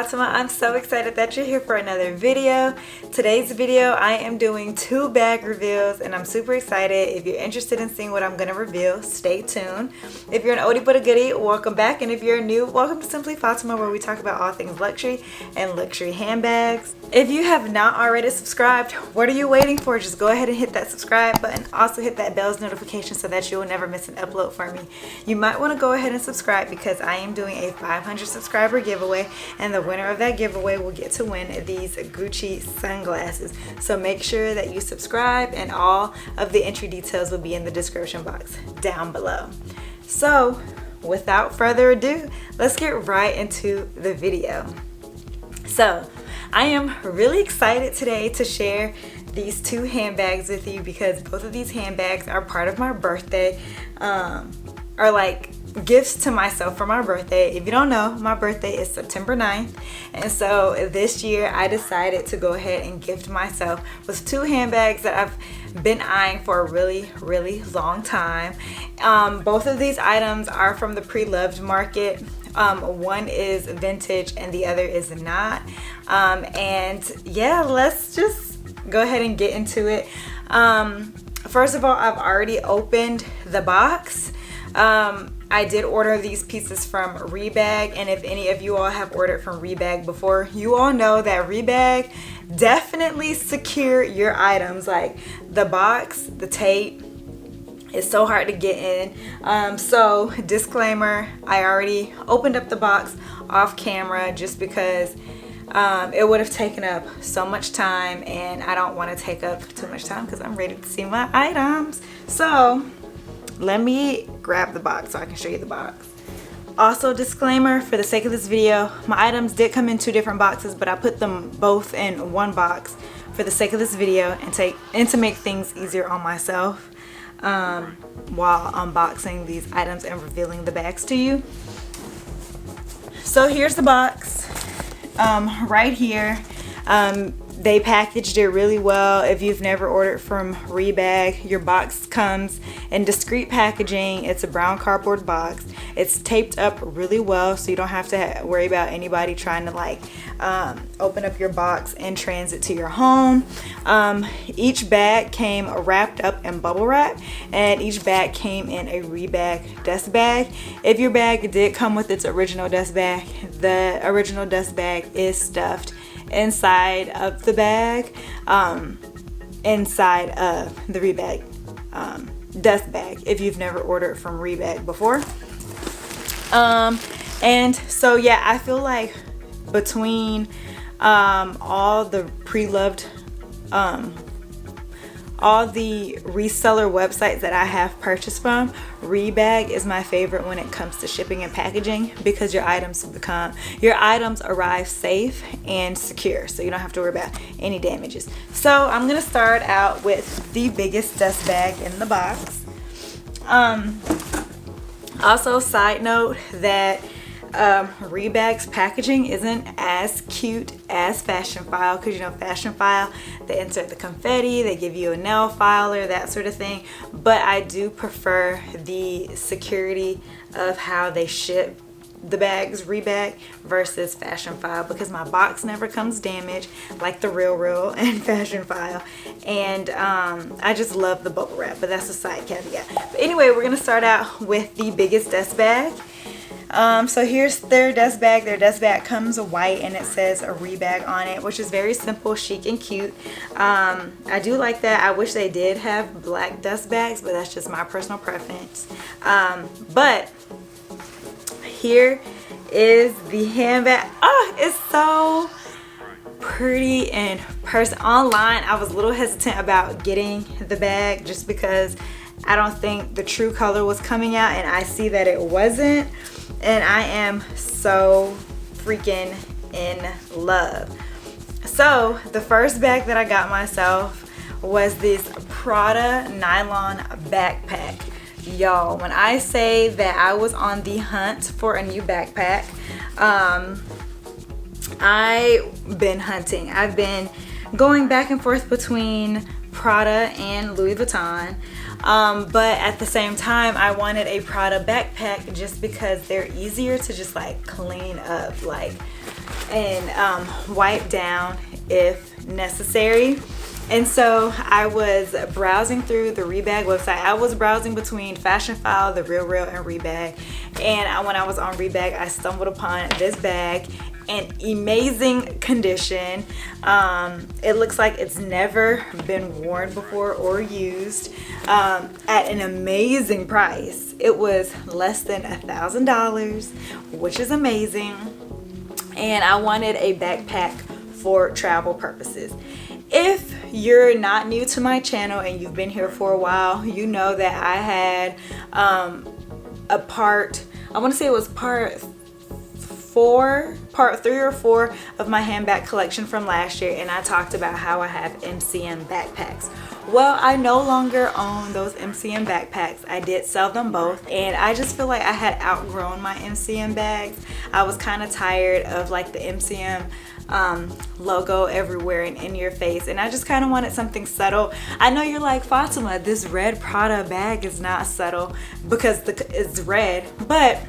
Fatima. I'm so excited that you're here for another video. Today's video I am doing 2 bag reveals and I'm super excited. If you're interested in seeing what I'm going to reveal, stay tuned. If you're an oldie but a goodie, welcome back, and if you're new, welcome to Simply Fatima, where we talk about all things luxury and luxury handbags. If you have not already subscribed, what are you waiting for? Just go ahead and hit that subscribe button. Also hit that bell's notification so that you will never miss an upload from me. You might want to go ahead and subscribe because I am doing a 500 subscriber giveaway, and the winner of that giveaway will get to win these Gucci sunglasses. So make sure that you subscribe, and all of the entry details will be in the description box down below. So without further ado, let's get right into the video. So I am really excited today to share these 2 handbags with you because both of these handbags are part of my birthday, are like gifts to myself for my birthday. If you don't know, my birthday is September 9th, and so this year I decided to go ahead and gift myself with 2 handbags that I've been eyeing for a really long time. Both of these items are from the pre-loved market. One is vintage and the other is not. And yeah, let's just go ahead and get into it. First of all, I've already opened the box. I did order these pieces from Rebag, and if any of you all have ordered from Rebag before, you all know that Rebag definitely secure your items. Like the box, the tape, it's so hard to get in. So disclaimer, I already opened up the box off camera just because it would have taken up so much time, and I don't want to take up too much time because I'm ready to see my items. So let me grab the box so I can show you the box. Also, disclaimer, for the sake of this video, my items did come in 2 different boxes, but I put them both in one box for the sake of this video and to make things easier on myself while unboxing these items and revealing the bags to you. So here's the box. Right here, they packaged it really well. If you've never ordered from Rebag, your box comes in discreet packaging. It's a brown cardboard box. It's taped up really well, so you don't have to worry about anybody trying to like open up your box in transit to your home. Each bag came wrapped up in bubble wrap, and each bag came in a Rebag dust bag. If your bag did come with its original dust bag, the original dust bag is stuffed inside of the bag, inside of the Rebag dust bag, if you've never ordered from Rebag before. And so yeah, I feel like between all the pre-loved all the reseller websites that I have purchased from, Rebag is my favorite when it comes to shipping and packaging, because your items arrive safe and secure, so you don't have to worry about any damages. So I'm gonna start out with the biggest dust bag in the box. Also, side note that Rebag's packaging isn't as cute as Fashion File, because you know Fashion File, they insert the confetti, they give you a nail filer, that sort of thing, but I do prefer the security of how they ship the bags, Rebag, versus Fashion File, because my box never comes damaged like the Real and Fashion File, and I just love the bubble wrap, but that's a side caveat. But anyway, we're gonna start out with the biggest dust bag. So here's their dust bag. Their dust bag comes white and it says a Rebag on it, which is very simple, chic, and cute. I do like that. I wish they did have black dust bags, but that's just my personal preference. But here is the handbag. Oh, it's so pretty in person. Online, I was a little hesitant about getting the bag just because I don't think the true color was coming out, and I see that it wasn't, and I am so freaking in love. So the first bag that I got myself was this Prada nylon backpack. Y'all, when I say that I was on the hunt for a new backpack, I've been hunting. I've been going back and forth between Prada and Louis Vuitton. But at the same time, I wanted a Prada backpack just because they're easier to just like clean up. Like, and wipe down if necessary. And so I was browsing through the Rebag website. I was browsing between Fashion File, The Real Real, and Rebag. And when I was on Rebag, I stumbled upon this bag in amazing condition. It looks like it's never been worn before or used, at an amazing price. It was less than $1,000, which is amazing. And I wanted a backpack for travel purposes. If you're not new to my channel and you've been here for a while, you know that I had a part, I want to say it was part 3 or 4 of my handbag collection from last year, and I talked about how I have MCM backpacks. Well, I no longer own those MCM backpacks. I did sell them both, and I just feel like I had outgrown my MCM bags. I was kind of tired of like the MCM logo everywhere and in your face, and I just kind of wanted something subtle. I know you're like, Fatima, this red Prada bag is not subtle because it's red, but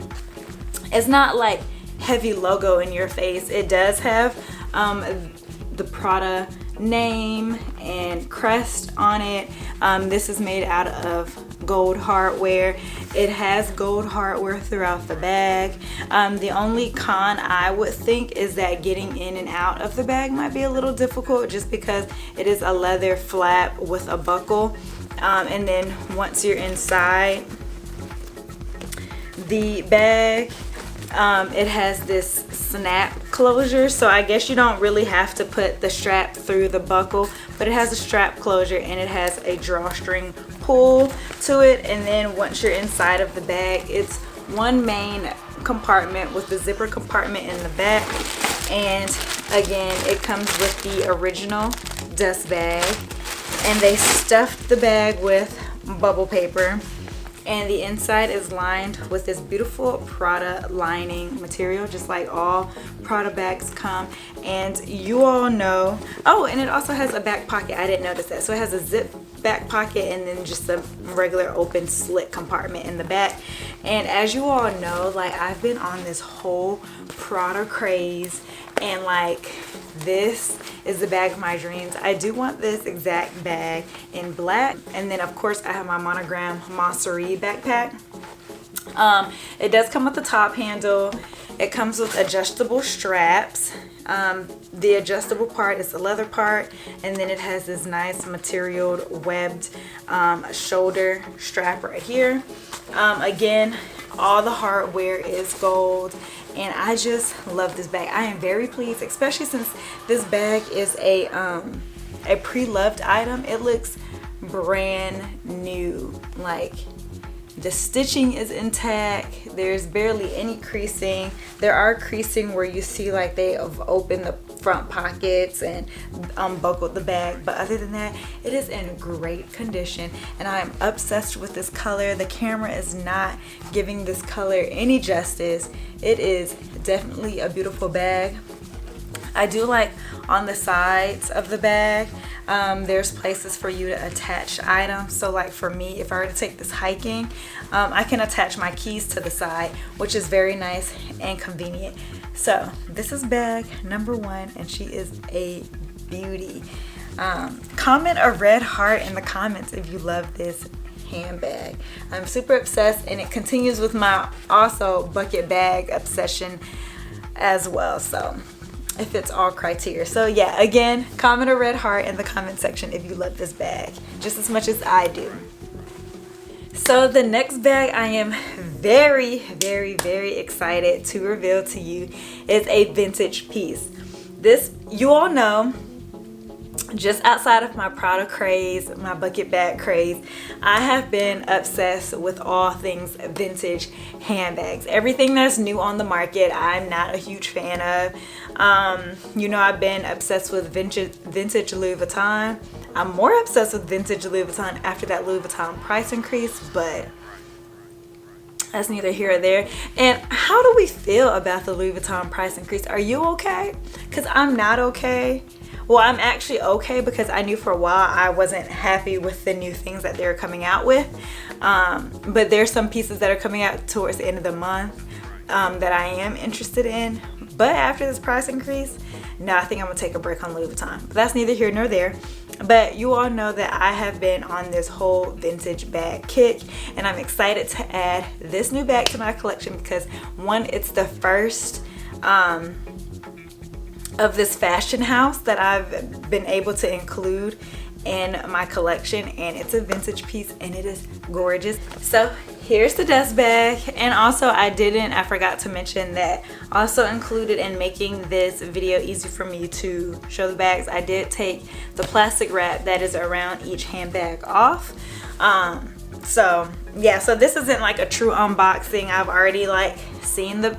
it's not like heavy logo in your face. It does have the Prada name and crest on it. This is made out of gold hardware. It has gold hardware throughout the bag. The only con I would think is that getting in and out of the bag might be a little difficult, just because it is a leather flap with a buckle. And then once you're inside the bag, it has this snap closure, so I guess you don't really have to put the strap through the buckle, but it has a strap closure and it has a drawstring pull to it. And then once you're inside of the bag, it's one main compartment with the zipper compartment in the back. And again, it comes with the original dust bag, and they stuffed the bag with bubble paper. And the inside is lined with this beautiful Prada lining material, just like all Prada bags come. And you all know, oh, and it also has a back pocket. I didn't notice that. So it has a zip back pocket and then just a regular open slit compartment in the back. And as you all know, like, I've been on this whole Prada craze, and like, this is the bag of my dreams. I do want this exact bag in black. And then of course I have my monogram Monsterie backpack. It does come with the top handle. It comes with adjustable straps. The adjustable part is the leather part, and then it has this nice materialed webbed shoulder strap right here. Again, all the hardware is gold, and I just love this bag. I am very pleased, especially since this bag is a pre-loved item. It looks brand new. Like, the stitching is intact. There's barely any creasing. There are creasing where you see like they have opened the front pockets and unbuckled the bag, but other than that, it is in great condition, and I am obsessed with this color. The camera is not giving this color any justice. It is definitely a beautiful bag. I do like on the sides of the bag, there's places for you to attach items. So like for me, if I were to take this hiking, I can attach my keys to the side, which is very nice and convenient. So this is bag number 1, and she is a beauty. Comment a red heart in the comments if you love this handbag. I'm super obsessed, and it continues with my also bucket bag obsession as well. So it fits all criteria. So yeah, again, comment a red heart in the comment section if you love this bag just as much as I do. So the next bag I am very, very, very excited to reveal to you is a vintage piece. This, you all know, just outside of my Prada craze, my bucket bag craze, I have been obsessed with all things vintage handbags. Everything that's new on the market, I'm not a huge fan of. You know, I've been obsessed with vintage Louis Vuitton. I'm more obsessed with vintage Louis Vuitton after that Louis Vuitton price increase, but that's neither here or there. And how do we feel about the Louis Vuitton price increase? Are you okay? Because I'm not okay. Well, I'm actually okay, because I knew for a while I wasn't happy with the new things that they're coming out with. But there's some pieces that are coming out towards the end of the month that I am interested in. But after this price increase, now I think I'm gonna take a break on Louis Vuitton. But that's neither here nor there. But you all know that I have been on this whole vintage bag kick, and I'm excited to add this new bag to my collection because one, it's the first of this fashion house that I've been able to include in my collection, and it's a vintage piece and it is gorgeous. So here's the dust bag. And also I forgot to mention that also included in making this video easy for me to show the bags, I did take the plastic wrap that is around each handbag off. So yeah, so this isn't like a true unboxing. I've already like seen the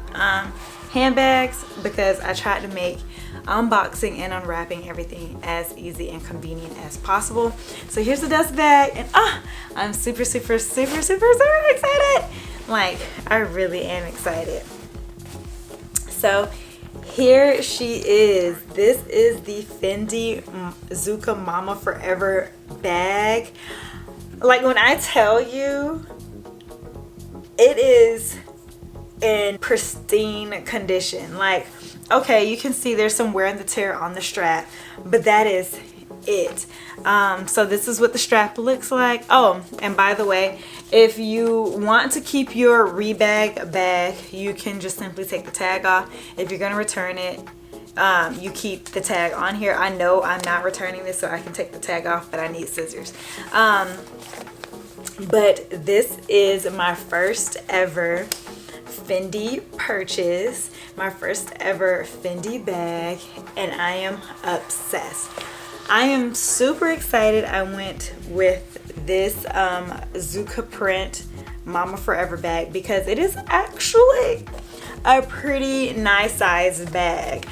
handbags because I tried to make unboxing and unwrapping everything as easy and convenient as possible. So here's the dust bag, and I'm super excited. Like, I really am excited. So here she is. This is the Fendi Zucca Mama Forever bag. Like, when I tell you, it is in pristine condition. Like, okay, you can see there's some wear and tear on the strap, but that is it. So this is what the strap looks like. Oh, and by the way, if you want to keep your rebag bag, you can just simply take the tag off. If you're gonna return it, you keep the tag on here. I know I'm not returning this, so I can take the tag off, but I need scissors. But this is my first ever Fendi purchase, my first ever Fendi bag, and I am obsessed. I am super excited. I went with this Zucca print Mama Forever bag because it is actually a pretty nice size bag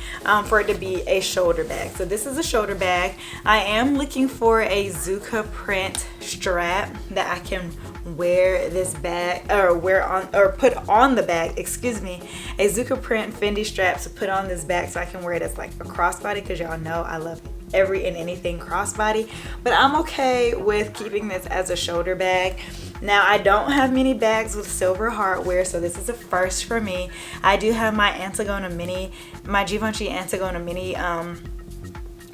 for it to be a shoulder bag. So this is a shoulder bag. I am looking for a Zucca print strap that I can wear this bag, or put on the bag, excuse me, a Zucca print Fendi strap to put on this bag so I can wear it as like a crossbody, because y'all know I love every and anything crossbody. But I'm okay with keeping this as a shoulder bag. Now, I don't have many bags with silver hardware, so this is a first for me. I do have my Antigona Mini, my Givenchy Antigona Mini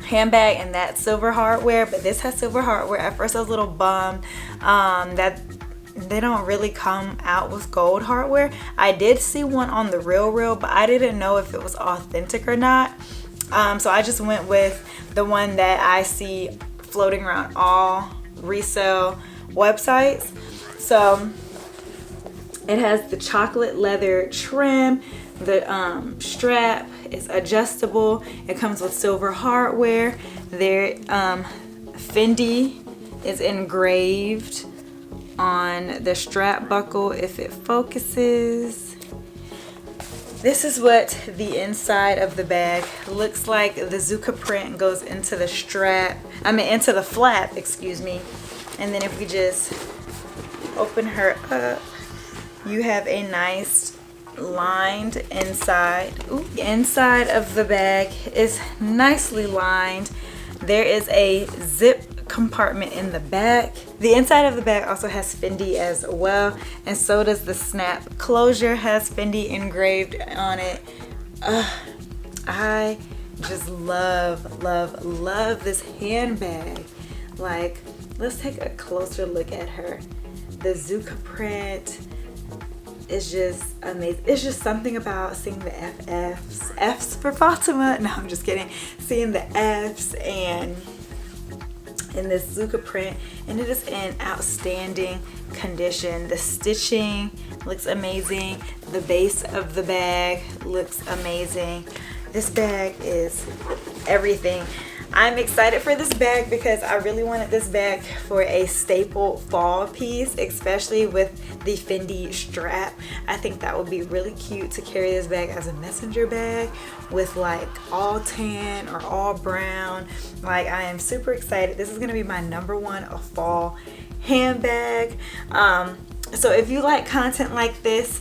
handbag, and that's silver hardware, but this has silver hardware. At first I was a little bummed that they don't really come out with gold hardware. I did see one on the Real, but I didn't know if it was authentic or not. So I just went with the one that I see floating around all resale websites. So it has the chocolate leather trim. The strap is adjustable. It comes with silver hardware. There, Fendi is engraved on the strap buckle if it focuses. This is what the inside of the bag looks like. The Zucca print goes into the strap, into the flap, excuse me. And then if we just open her up, you have a nice lined inside. Ooh. The inside of the bag is nicely lined. There is a zip compartment in the back. The inside of the bag also has Fendi as well, and so does the snap closure, has Fendi engraved on it. I just love this handbag. Like, let's take a closer look at her. The Zucca print is just amazing. It's just something about seeing the F's for Fatima. No, I'm just kidding. Seeing the F's and in this Zucca print, and it is in outstanding condition. The stitching looks amazing. The base of the bag looks amazing. This bag is everything. I'm excited for this bag because I really wanted this bag for a staple fall piece, especially with the Fendi strap. I think that would be really cute to carry this bag as a messenger bag with like all tan or all brown. Like, I am super excited. This is gonna be my #1 fall handbag. So if you like content like this,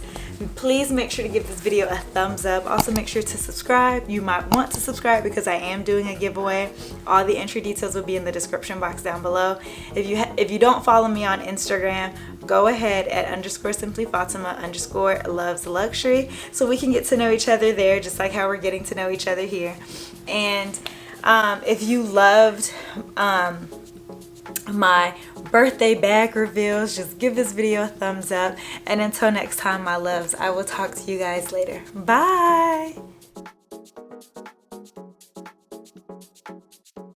Please make sure to give this video a thumbs up. Also make sure to subscribe. You might want to subscribe because I am doing a giveaway. All the entry details will be in the description box down below. If you don't follow me on Instagram, go ahead at _simplyfatima_loves luxury so we can get to know each other there, just like how we're getting to know each other here. And if you loved my birthday bag reveals, just give this video a thumbs up. And until next time, my loves, I will talk to you guys later. Bye.